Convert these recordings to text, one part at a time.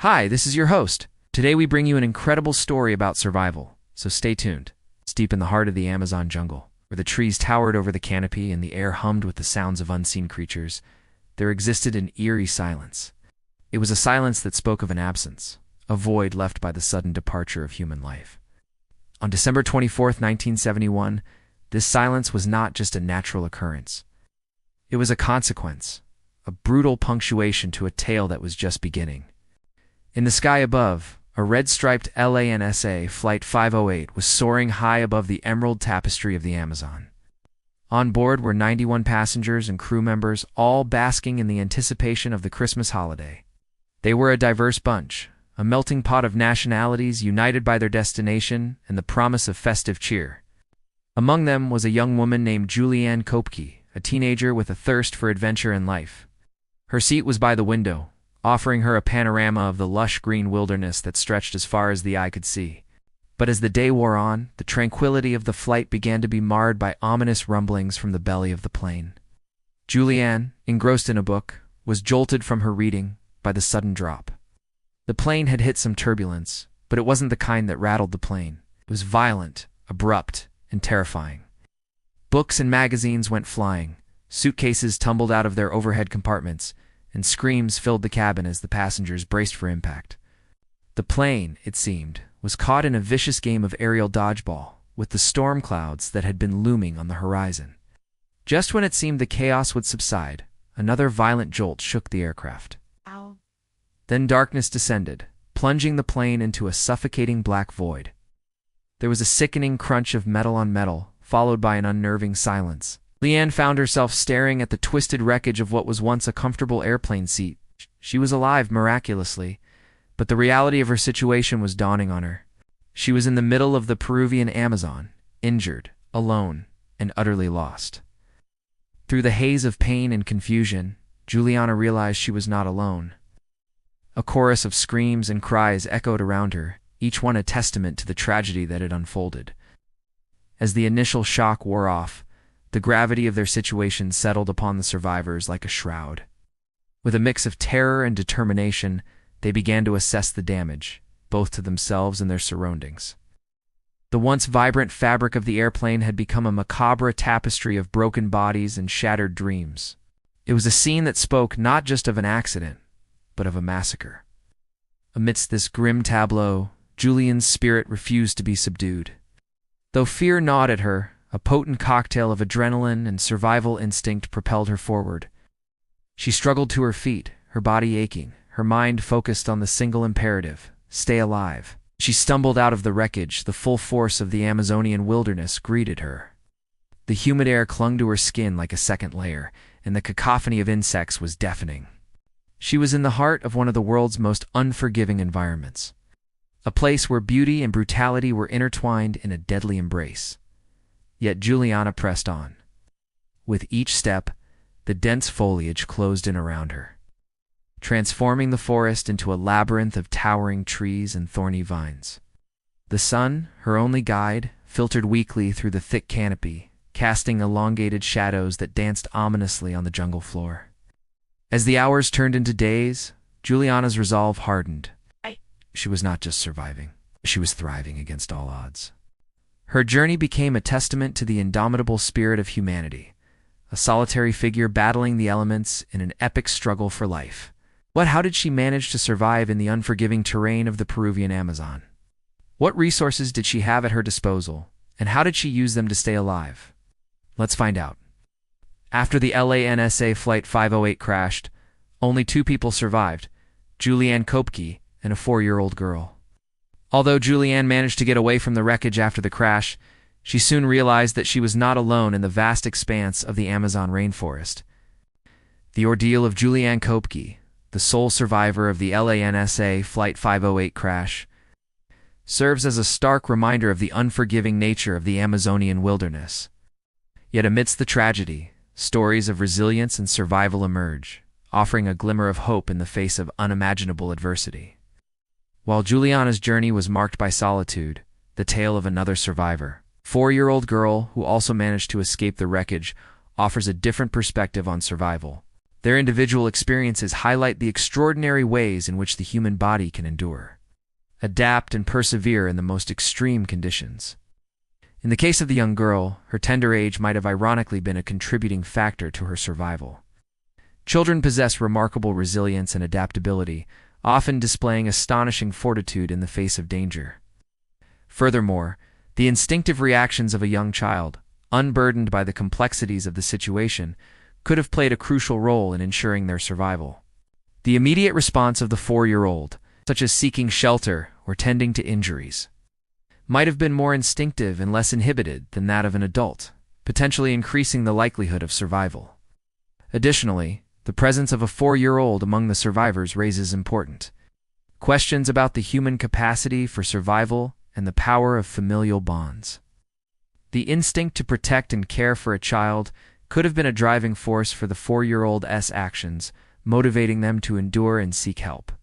Hi, this is your host. Today we bring you an incredible story about survival, so stay tuned. It's deep in the heart of the Amazon jungle, where the trees towered over the canopy and the air hummed with the sounds of unseen creatures. There existed an eerie silence. It was a silence that spoke of an absence, a void left by the sudden departure of human life. On December 24th, 1971, this silence was not just a natural occurrence. It was a consequence, a brutal punctuation to a tale that was just beginning. In the sky above, a red-striped LANSA Flight 508 was soaring high above the emerald tapestry of the Amazon. On board were 91 passengers and crew members, all basking in the anticipation of the Christmas holiday. They were a diverse bunch, a melting pot of nationalities united by their destination and the promise of festive cheer. Among them was a young woman named Juliane Koepcke, a teenager with a thirst for adventure and life. Her seat was by the window, offering her a panorama of the lush green wilderness that stretched as far as the eye could see. But as the day wore on, the tranquility of the flight began to be marred by ominous rumblings from the belly of the plane. Juliane, engrossed in a book, was jolted from her reading by the sudden drop. The plane had hit some turbulence, but it wasn't the kind that rattled the plane. It was violent, abrupt, and terrifying. Books and magazines went flying, suitcases tumbled out of their overhead compartments, and screams filled the cabin as the passengers braced for impact. The plane, it seemed, was caught in a vicious game of aerial dodgeball with the storm clouds that had been looming on the horizon. Just when it seemed the chaos would subside, another violent jolt shook the aircraft. Ow. Then darkness descended, plunging the plane into a suffocating black void. There was a sickening crunch of metal on metal, followed by an unnerving silence. Juliane found herself staring at the twisted wreckage of what was once a comfortable airplane seat. She was alive miraculously, but the reality of her situation was dawning on her. She was in the middle of the Peruvian Amazon, injured, alone, and utterly lost. Through the haze of pain and confusion, Juliana realized she was not alone. A chorus of screams and cries echoed around her, each one a testament to the tragedy that had unfolded. As the initial shock wore off, the gravity of their situation settled upon the survivors like a shroud. With a mix of terror and determination, they began to assess the damage, both to themselves and their surroundings. The once vibrant fabric of the airplane had become a macabre tapestry of broken bodies and shattered dreams. It was a scene that spoke not just of an accident, but of a massacre. Amidst this grim tableau, Juliane's spirit refused to be subdued. Though fear gnawed at her, a potent cocktail of adrenaline and survival instinct propelled her forward. She struggled to her feet, her body aching, her mind focused on the single imperative: stay alive. She stumbled out of the wreckage. The full force of the Amazonian wilderness greeted her. The humid air clung to her skin like a second layer, and the cacophony of insects was deafening. She was in the heart of one of the world's most unforgiving environments, a place where beauty and brutality were intertwined in a deadly embrace. Yet Juliana pressed on. With each step, the dense foliage closed in around her, transforming the forest into a labyrinth of towering trees and thorny vines. The sun, her only guide, filtered weakly through the thick canopy, casting elongated shadows that danced ominously on the jungle floor. As the hours turned into days, Juliana's resolve hardened. She was not just surviving, she was thriving against all odds. Her journey became a testament to the indomitable spirit of humanity, a solitary figure battling the elements in an epic struggle for life. How did she manage to survive in the unforgiving terrain of the Peruvian Amazon? What resources did she have at her disposal, and how did she use them to stay alive? Let's find out. After the LANSA Flight 508 crashed, only 2 people survived: Juliane Koepcke and a 4-year-old girl. Although Juliane managed to get away from the wreckage after the crash, she soon realized that she was not alone in the vast expanse of the Amazon rainforest. The ordeal of Juliane Koepcke, the sole survivor of the LANSA Flight 508 crash, serves as a stark reminder of the unforgiving nature of the Amazonian wilderness. Yet amidst the tragedy, stories of resilience and survival emerge, offering a glimmer of hope in the face of unimaginable adversity. While Juliana's journey was marked by solitude, the tale of another survivor, 4-year-old girl who also managed to escape the wreckage, offers a different perspective on survival. Their individual experiences highlight the extraordinary ways in which the human body can endure, adapt, and persevere in the most extreme conditions. In the case of the young girl, her tender age might have ironically been a contributing factor to her survival. Children possess remarkable resilience and adaptability, often displaying astonishing fortitude in the face of danger. Furthermore, the instinctive reactions of a young child, unburdened by the complexities of the situation, could have played a crucial role in ensuring their survival. The immediate response of the 4-year-old, such as seeking shelter or tending to injuries, might have been more instinctive and less inhibited than that of an adult, potentially increasing the likelihood of survival. Additionally, the presence of a 4-year-old among the survivors raises important questions about the human capacity for survival and the power of familial bonds. The instinct to protect and care for a child could have been a driving force for the 4-year-old's actions, motivating them to endure and seek help.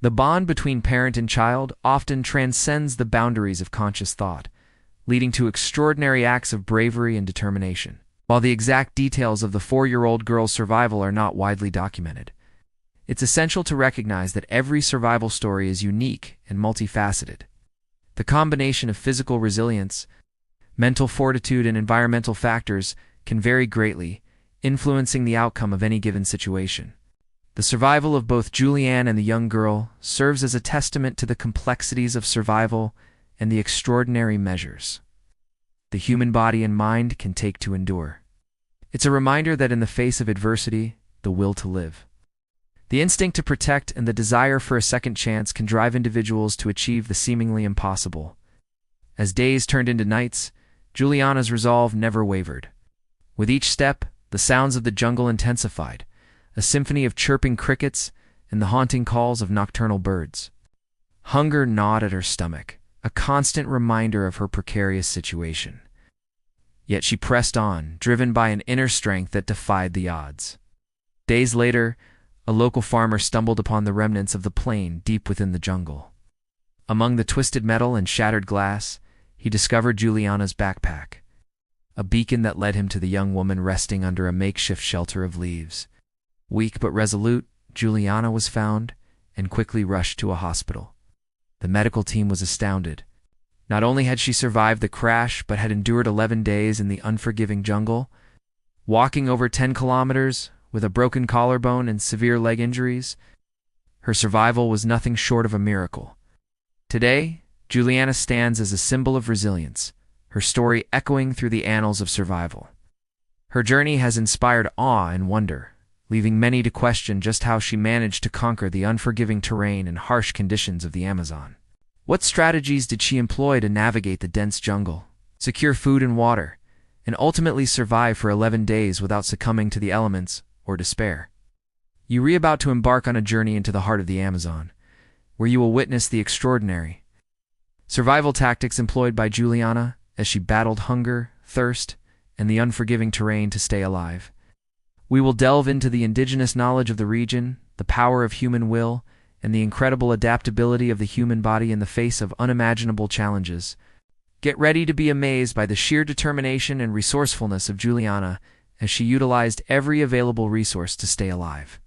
The bond between parent and child often transcends the boundaries of conscious thought, leading to extraordinary acts of bravery and determination. While the exact details of the 4-year-old girl's survival are not widely documented, it's essential to recognize that every survival story is unique and multifaceted. The combination of physical resilience, mental fortitude, and environmental factors can vary greatly, influencing the outcome of any given situation. The survival of both Juliane and the young girl serves as a testament to the complexities of survival and the extraordinary measures the human body and mind can take to endure. It's a reminder that in the face of adversity, the will to live, the instinct to protect, and the desire for a second chance can drive individuals to achieve the seemingly impossible. As days turned into nights, Juliana's resolve never wavered. With each step, the sounds of the jungle intensified, a symphony of chirping crickets and the haunting calls of nocturnal birds. Hunger gnawed at her stomach, a constant reminder of her precarious situation. Yet she pressed on, driven by an inner strength that defied the odds. Days later, a local farmer stumbled upon the remnants of the plane deep within the jungle. Among the twisted metal and shattered glass, he discovered Juliana's backpack, a beacon that led him to the young woman resting under a makeshift shelter of leaves. Weak but resolute, Juliana was found and quickly rushed to a hospital. The medical team was astounded. Not only had she survived the crash, but had endured 11 days in the unforgiving jungle, walking over 10 kilometers with a broken collarbone and severe leg injuries. Her survival was nothing short of a miracle. Today, Juliana stands as a symbol of resilience, her story echoing through the annals of survival. Her journey has inspired awe and wonder, leaving many to question just how she managed to conquer the unforgiving terrain and harsh conditions of the Amazon. What strategies did she employ to navigate the dense jungle, secure food and water, and ultimately survive for 11 days without succumbing to the elements or despair? You are about to embark on a journey into the heart of the Amazon, where you will witness the extraordinary survival tactics employed by Juliana as she battled hunger, thirst, and the unforgiving terrain to stay alive. We will delve into the indigenous knowledge of the region, the power of human will, and the incredible adaptability of the human body in the face of unimaginable challenges. Get ready to be amazed by the sheer determination and resourcefulness of Juliana as she utilized every available resource to stay alive.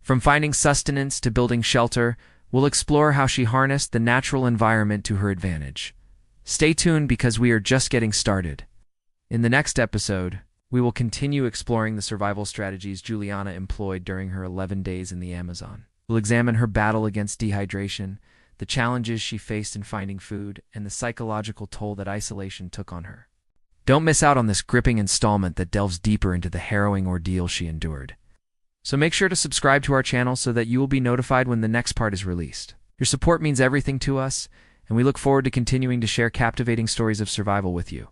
From finding sustenance to building shelter, we'll explore how she harnessed the natural environment to her advantage. Stay tuned because we are just getting started. In the next episode, we will continue exploring the survival strategies Juliana employed during her 11 days in the Amazon. We'll examine her battle against dehydration, the challenges she faced in finding food, and the psychological toll that isolation took on her. Don't miss out on this gripping installment that delves deeper into the harrowing ordeal she endured. So make sure to subscribe to our channel so that you will be notified when the next part is released. Your support means everything to us, and we look forward to continuing to share captivating stories of survival with you.